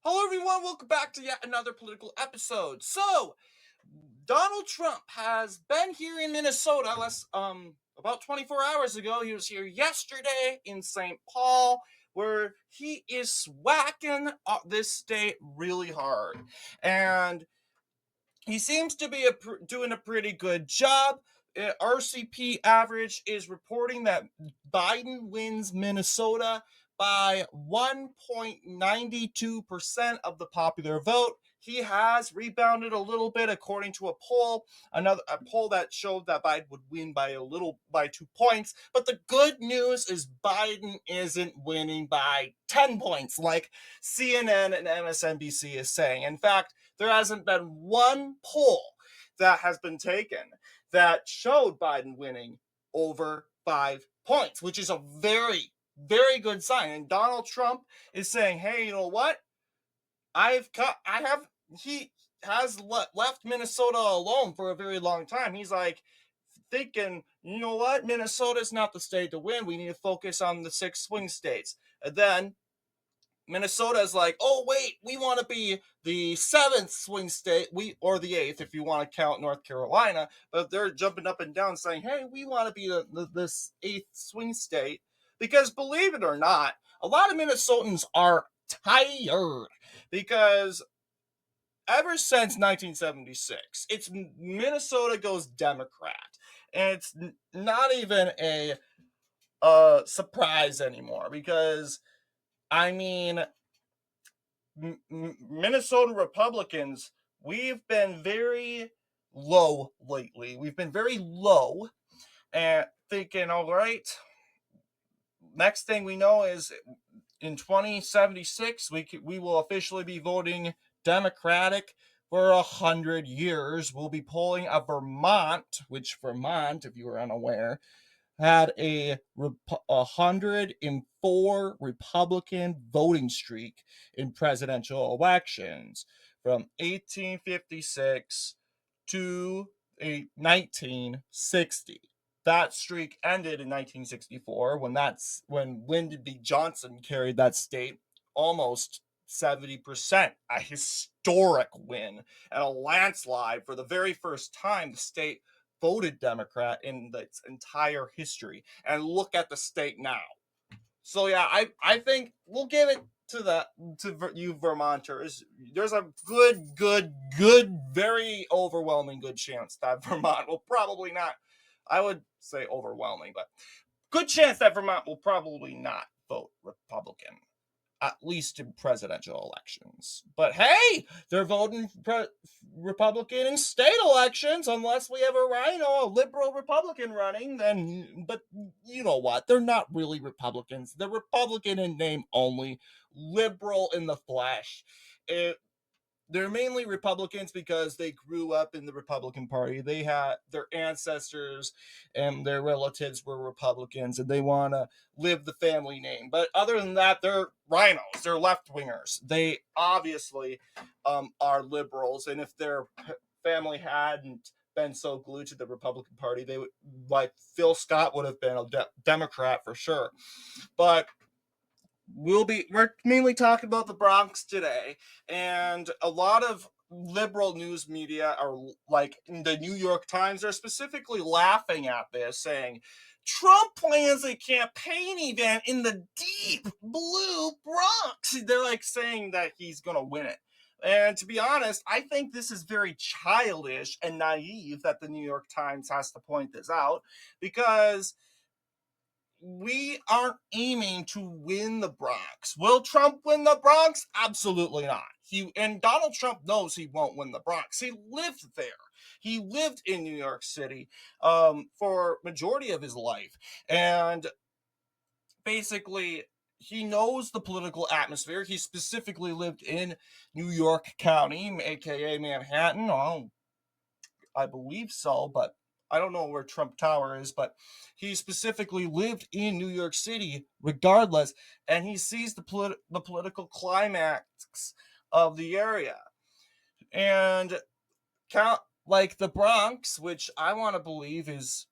Hello, everyone. Welcome back to yet another political episode. So, Donald Trump has been here in Minnesota about 24 hours ago. He was here yesterday in St. Paul, where he is whacking this state really hard, and he seems to be doing a pretty good job. RCP average is reporting that Biden wins Minnesota by 1.92% of the popular vote. He has rebounded a little bit according to a poll, a poll that showed that Biden would win by 2 points. But the good news is Biden isn't winning by 10 points like CNN and MSNBC is saying. In fact, there hasn't been one poll that has been taken that showed Biden winning over 5 points, which is a very, very good sign. And Donald Trump is saying, "Hey, you know what? He has left Minnesota alone for a very long time." He's like thinking, you know what? Minnesota's not the state to win. We need to focus on the 6 swing states. And then Minnesota is like, oh wait, we want to be the seventh swing state, or the eighth if you want to count North Carolina. But they're jumping up and down saying, hey, we want to be this eighth swing state because believe it or not, a lot of Minnesotans are tired because ever since 1976, it's Minnesota goes Democrat, and it's not even a surprise anymore because I mean Minnesota Republicans, we've been very low lately. We've been very low and thinking, all right, next thing we know is in 2076, we will officially be voting Democratic for 100 years. We'll be pulling a Vermont, which Vermont, if you were unaware, had a 104 Republican voting streak in presidential elections from 1856 to 1960. That streak ended in 1964 when Lyndon B. Johnson carried that state almost 70%, a historic win and a landslide. For the very first time, the state voted Democrat in its entire history. And look at the state now. So yeah, I think we'll give it to you Vermonters. There's a good, very overwhelming good chance that Vermont will probably not. I would say overwhelming, but good chance that Vermont will probably not vote Republican, at least in presidential elections. But hey, they're voting Republican in state elections unless we have a liberal Republican running. But you know what? They're not really Republicans. They're Republican in name only, liberal in the flesh. They're mainly Republicans because they grew up in the Republican Party. They had their ancestors and their relatives were Republicans, and they want to live the family name. But other than that, they're rhinos. They're left wingers. They obviously are liberals, and if their family hadn't been so glued to the Republican Party, they would, like Phil Scott, would have been a Democrat for sure. But we're mainly talking about the Bronx today, and a lot of liberal news media are like the New York Times are specifically laughing at this, saying Trump plans a campaign event in the deep blue Bronx. They're like saying that he's gonna win it. And to be honest, I think this is very childish and naive that the New York Times has to point this out because we aren't aiming to win the Bronx. Will Trump win the Bronx? Absolutely not. And Donald Trump knows he won't win the Bronx. He lived there. He lived in New York City for majority of his life, and basically he knows the political atmosphere. He specifically lived in New York County, aka Manhattan. Oh, I believe so, but I don't know where Trump Tower is, but he specifically lived in New York City regardless, and he sees the political climax of the area. And count like the Bronx, which I want to believe is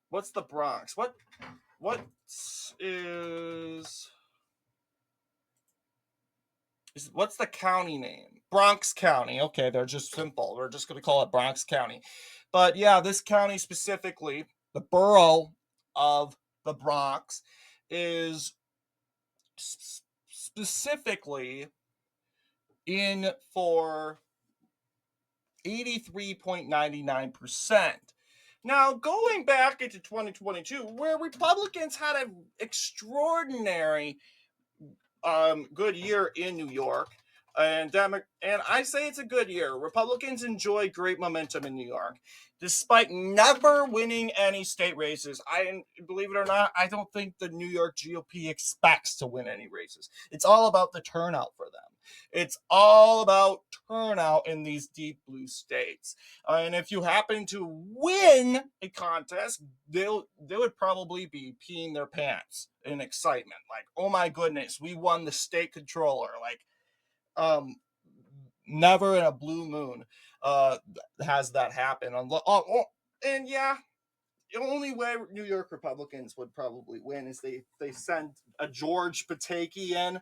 what's the Bronx? What is What's the county name? Bronx County. Okay, they're just simple. We're just going to call it Bronx County. But yeah, this county specifically, the borough of the Bronx, is specifically in for 83.99%. Now, going back into 2022, where Republicans had an extraordinary good year in New York, and I say it's a good year. Republicans enjoy great momentum in New York, despite never winning any state races. I believe it or not, I don't think the New York GOP expects to win any races. It's all about the turnout for them. It's all about turnout in these deep blue states. And if you happen to win a contest, they would probably be peeing their pants in excitement, like, oh my goodness, we won the state controller. Like, never in a blue moon has that happen. And yeah, the only way New York Republicans would probably win is they send a George Pataki in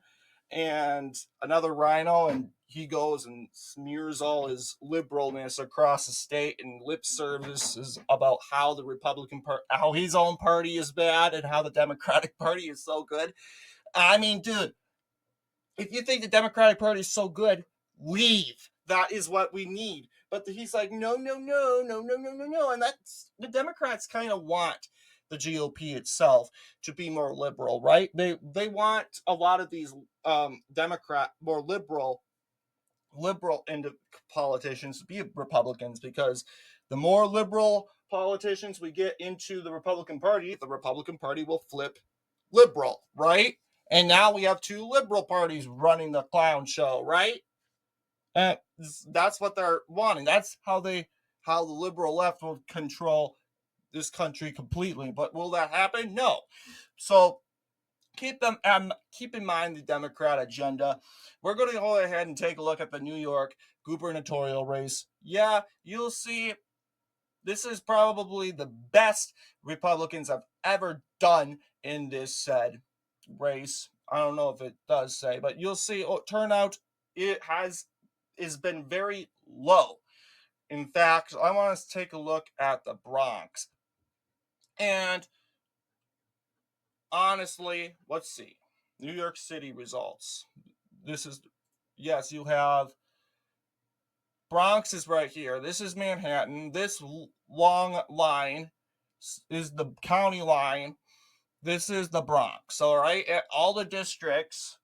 and another rhino, and he goes and smears all his liberalness across the state and lip services about how the Republican part, how his own party is bad and how the Democratic Party is so good. I mean, dude, if you think the Democratic Party is so good, leave. That is what we need. But he's like, no, no, no, no, no, no, no, no. And that's the Democrats kind of want the GOP itself to be more liberal, right? They want a lot of these Democrat, more liberal into politicians to be Republicans, because the more liberal politicians we get into the Republican Party will flip liberal, right? And now we have two liberal parties running the clown show, right? And that's what they're wanting. That's how the liberal left will control this country completely. But will that happen? No. So keep in mind the Democrat agenda. We're going to go ahead and take a look at the New York gubernatorial race. Yeah, you'll see this is probably the best Republicans have ever done in this said race. I don't know if it does say, but you'll see turnout has been very low. In fact, I want us to take a look at the Bronx. And honestly, let's see. New York City results. This is, yes, you have Bronx is right here. This is Manhattan. This long line is the county line. This is the Bronx. All right. All the districts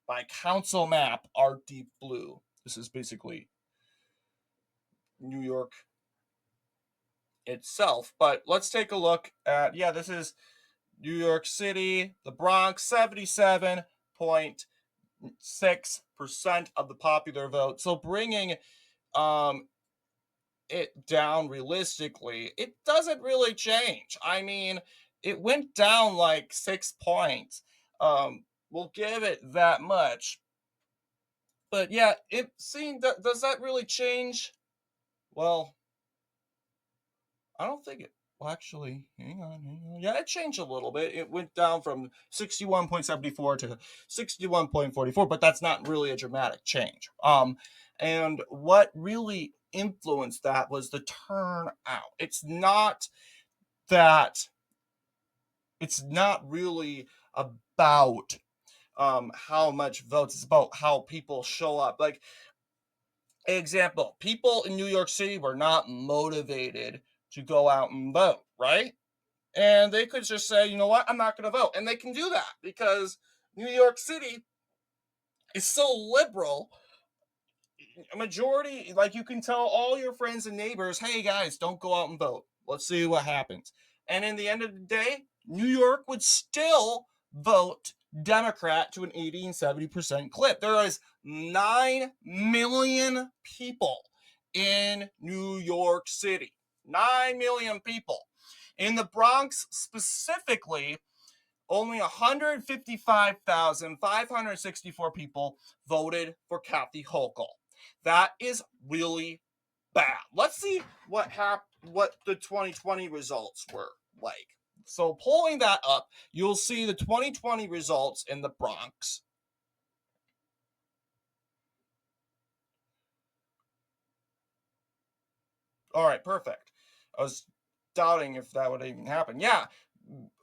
by council map are deep blue. This is basically New York itself. But let's take a look at, yeah, this is New York City, the Bronx, 77.6% of the popular vote. So bringing it down realistically, it doesn't really change. I mean, it went down like 6 points. We'll give it that much. But yeah, it seemed that does that really change? Well, I don't think it. Well, actually, hang on. Yeah, it changed a little bit. It went down from 61.74 to 61.44, but that's not really a dramatic change. And what really influenced that was the turnout. That it's not really about how much votes. It's about how people show up. Like, example, people in New York City were not motivated to go out and vote, right? And they could just say, you know what, I'm not going to vote. And they can do that because New York City is so liberal. A majority, like, you can tell all your friends and neighbors, hey guys, don't go out and vote. Let's see what happens. And in the end of the day, New York would still vote Democrat to an 80 and 70% clip. There is 9 million people in New York City. 9 million people. In the Bronx specifically, only 155,564 people voted for Kathy Hochul. That is really bad. Let's see what the 2020 results were like. So pulling that up, you'll see the 2020 results in the Bronx. All right, perfect. I was doubting if that would even happen. Yeah,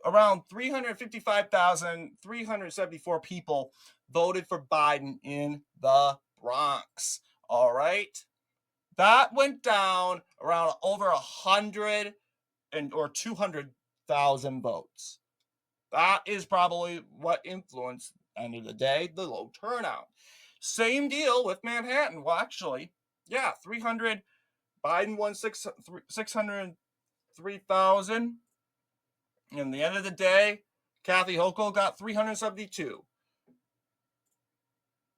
around 355,374 people voted for Biden in the Bronx. All right. That went down around over 100 or 200,000 votes. That is probably what influenced, end of the day, the low turnout. Same deal with Manhattan. Well, actually, yeah, 300. Biden won 603,000. And the end of the day, Kathy Hochul got 372.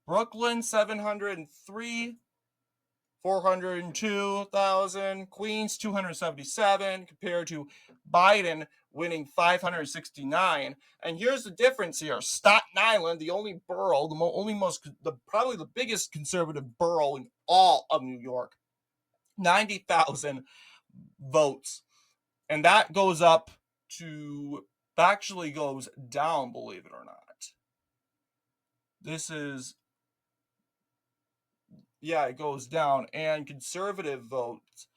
Brooklyn, 703. 402,000. Queens, 277, compared to Biden winning 569. And here's the difference here: Staten Island, the only borough, probably the biggest conservative borough in all of New York, 90,000 votes, and that goes up to actually goes down, believe it or not. This is, yeah, it goes down, and conservative votes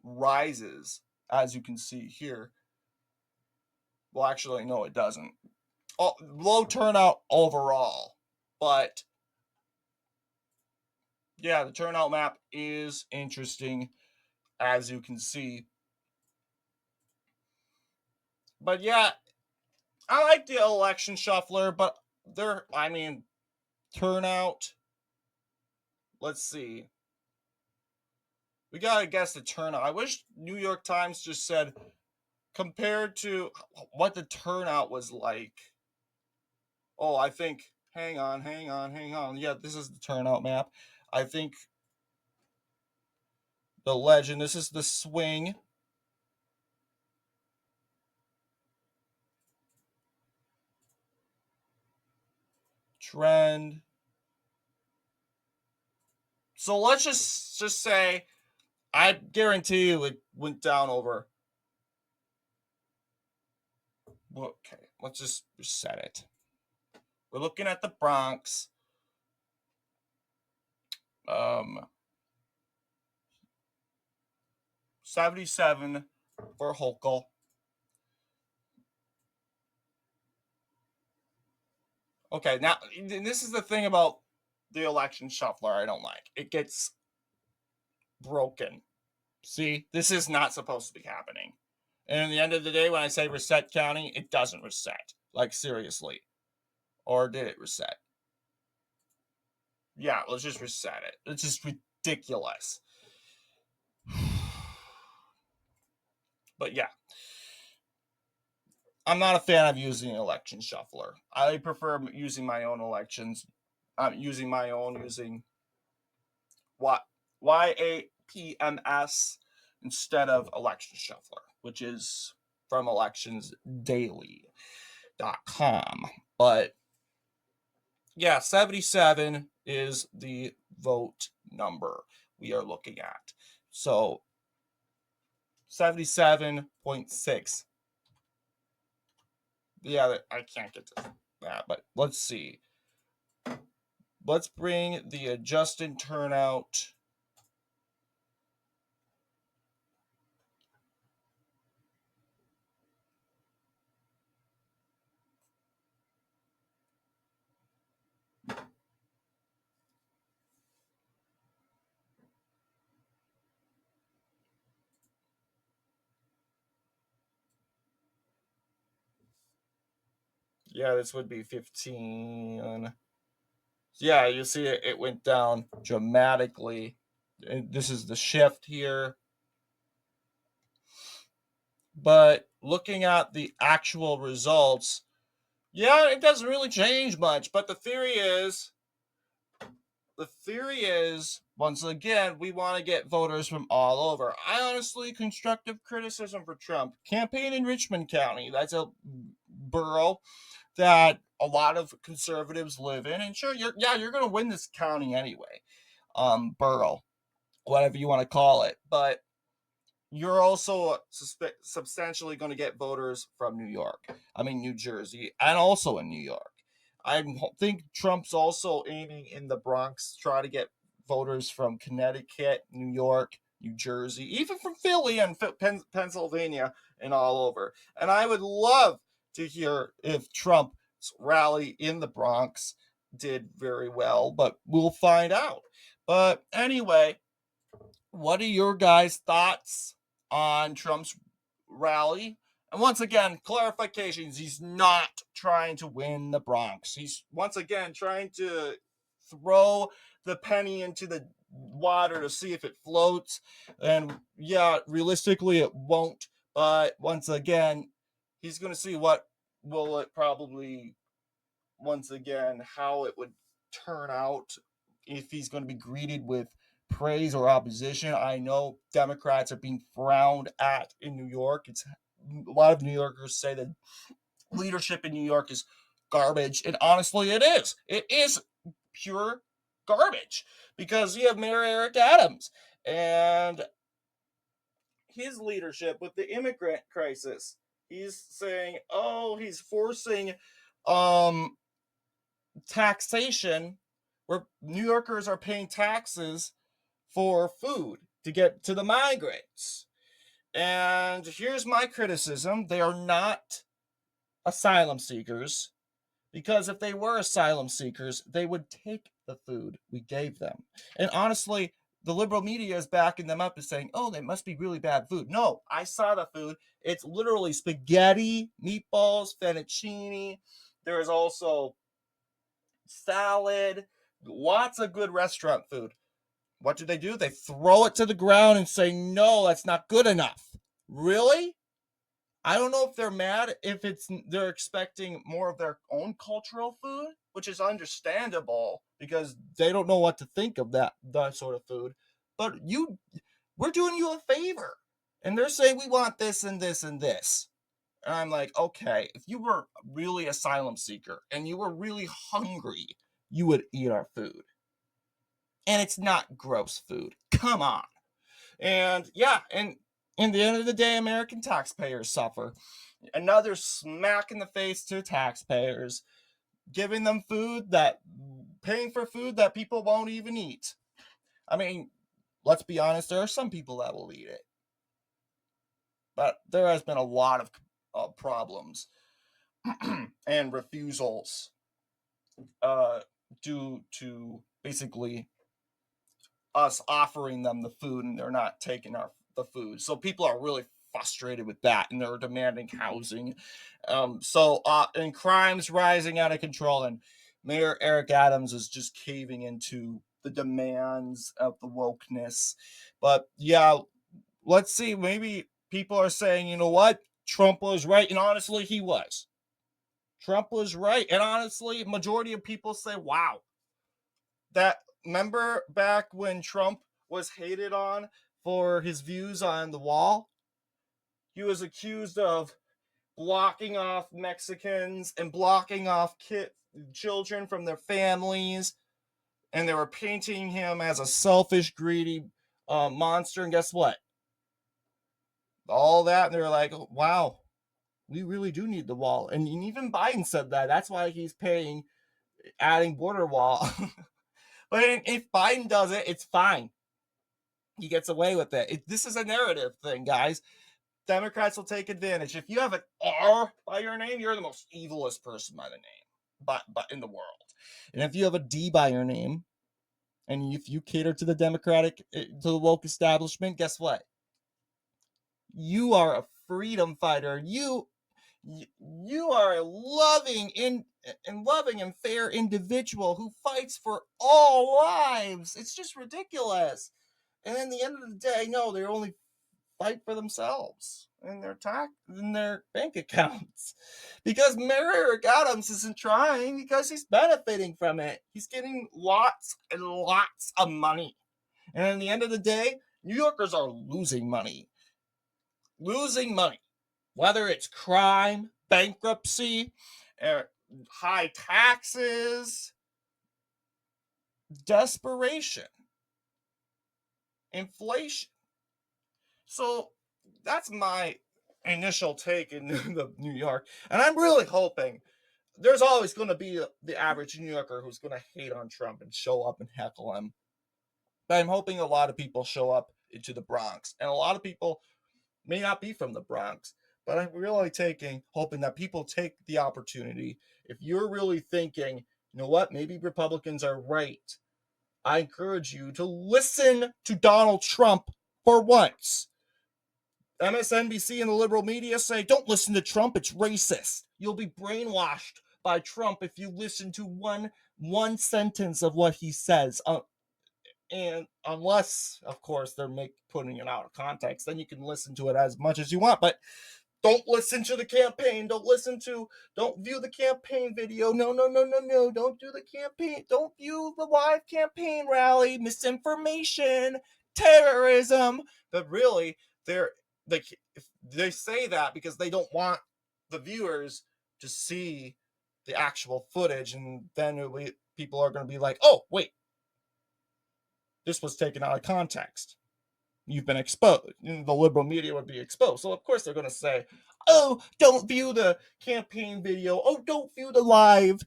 rises, as you can see here. Well, actually, no, it doesn't. Low turnout overall, but yeah, the turnout map is interesting, as you can see. But yeah, I like the election shuffler, but turnout. Let's see. We gotta guess the turnout. I wish New York Times just said compared to what the turnout was like. Oh, I think. Hang on. Yeah, this is the turnout map. I think the legend. This is the swing. Trend. So let's just say I guarantee you it went down over. Okay, let's just reset it. We're looking at the Bronx. 77 for Hochul. Okay, now this is the thing about the election shuffler I don't like. It gets broken. See, this is not supposed to be happening. And at the end of the day, when I say reset counting, it doesn't reset. Like, seriously. Or did it reset? Yeah, let's just reset it. It's just ridiculous. But yeah, I'm not a fan of using an election shuffler. I prefer using my own elections. Using what YAPMS instead of election shuffler, which is from electionsdaily.com. But yeah, 77 is the vote number we are looking at. So 77.6. Yeah, I can't get to that, but let's see. Let's bring the adjusted turnout. Yeah, this would be 15. Yeah, you see it went down dramatically. This is the shift here. But looking at the actual results, yeah, it doesn't really change much. But the theory is, once again, we want to get voters from all over. I honestly, constructive criticism for Trump. Campaign in Richmond County. That's a borough that a lot of conservatives live in. And sure, you're going to win this county anyway. Borough, whatever you want to call it. But you're also substantially going to get voters from New Jersey, and also in New York. I think Trump's also aiming in the Bronx, try to get voters from Connecticut, New York, New Jersey, even from Philly and Pennsylvania and all over. And I would love to hear if Trump's rally in the Bronx did very well, but we'll find out. But anyway, what are your guys' thoughts on Trump's rally? And once again, clarifications, he's not trying to win the Bronx. He's once again trying to throw the penny into the water to see if it floats. And yeah, realistically, it won't. But once again, he's going to see what will it probably, once again, how it would turn out, if he's going to be greeted with praise or opposition. I know Democrats are being frowned at in New York. It's a lot of New Yorkers say that leadership in New York is garbage, and honestly, it is. It is pure garbage because you have Mayor Eric Adams and his leadership with the immigrant crisis. He's saying, oh, he's forcing taxation where New Yorkers are paying taxes for food to get to the migrants. And here's my criticism: they are not asylum seekers, because if they were asylum seekers, they would take the food we gave them. And honestly, the liberal media is backing them up and saying, oh, they must be really bad food. No, I saw the food. It's literally spaghetti, meatballs, fettuccine. There is also salad, lots of good restaurant food. What do? They throw it to the ground and say, no, that's not good enough. Really? I don't know if they're mad if they're expecting more of their own cultural food, which is understandable because they don't know what to think of that sort of food. But we're doing you a favor. And they're saying we want this and this and this. And I'm like, okay, if you were really asylum seeker and you were really hungry, you would eat our food. And it's not gross food. Come on. And yeah, and in the end of the day, American taxpayers suffer. Another smack in the face to taxpayers, giving them paying for food that people won't even eat. I mean, let's be honest, there are some people that will eat it. But there has been a lot of problems and refusals due to basically us offering them the food and they're not taking the food. So people are really frustrated with that and they're demanding housing. And crime's rising out of control, and Mayor Eric Adams is just caving into the demands of the wokeness. But yeah, let's see. Maybe people are saying, you know what? Trump was right. And honestly, he was. Trump was right. And honestly, majority of people say, wow, remember back when Trump was hated on for his views on the wall? He was accused of blocking off Mexicans and blocking off children from their families, and they were painting him as a selfish, greedy monster. And guess what? All that, and they're like, oh, wow, we really do need the wall. And even Biden said that. That's why he's adding border wall. But if Biden does it, it's fine. He gets away with it. This is a narrative thing, guys. Democrats will take advantage. If you have an R by your name, you're the most evilest person by the name, but in the world. And if you have a D by your name, and if you cater to the woke establishment, guess what? You are a freedom fighter. You are a loving and fair individual who fights for all lives. It's just ridiculous. And in the end of the day, no, they're only fight for themselves and their bank accounts, because Mayor Eric Adams isn't trying because he's benefiting from it. He's getting lots and lots of money, and in the end of the day, New Yorkers are losing money, whether it's crime, bankruptcy, high taxes, desperation, inflation. So that's my initial take in New York. And I'm really hoping there's always going to be the average New Yorker who's going to hate on Trump and show up and heckle him. But I'm hoping a lot of people show up into the Bronx. And a lot of people may not be from the Bronx, but I'm really hoping that people take the opportunity. If you're really thinking, you know what, maybe Republicans are right, I encourage you to listen to Donald Trump for once. MSNBC and the liberal media say, don't listen to Trump, it's racist. You'll be brainwashed by Trump if you listen to one sentence of what he says. And unless, of course, they're putting it out of context, then you can listen to it as much as you want. But don't listen to the campaign. Don't view the campaign video. No. Don't do the campaign. Don't view the live campaign rally. Misinformation, terrorism. But really, they say that because they don't want the viewers to see the actual footage. And then people are going to be like, oh, wait, this was taken out of context. You've been exposed. The liberal media would be exposed. So, of course, they're going to say, oh, don't view the campaign video. Oh, don't view the live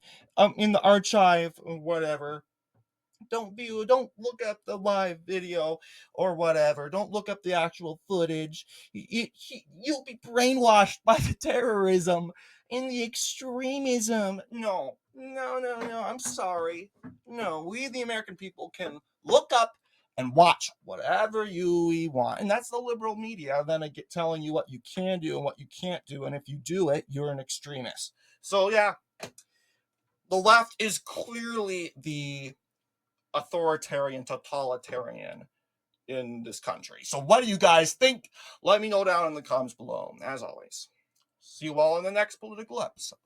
in the archive or whatever. Don't look up the live video or whatever. Don't look up the actual footage. You'll be brainwashed by the terrorism and the extremism. No. I'm sorry. No, we, the American people, can look up and watch whatever we want. And that's the liberal media then telling you what you can do and what you can't do. And if you do it, you're an extremist. So, yeah, the left is clearly the authoritarian, totalitarian in this country. So what do you guys think? Let me know down in the comments below. As always, see you all in the next political episode.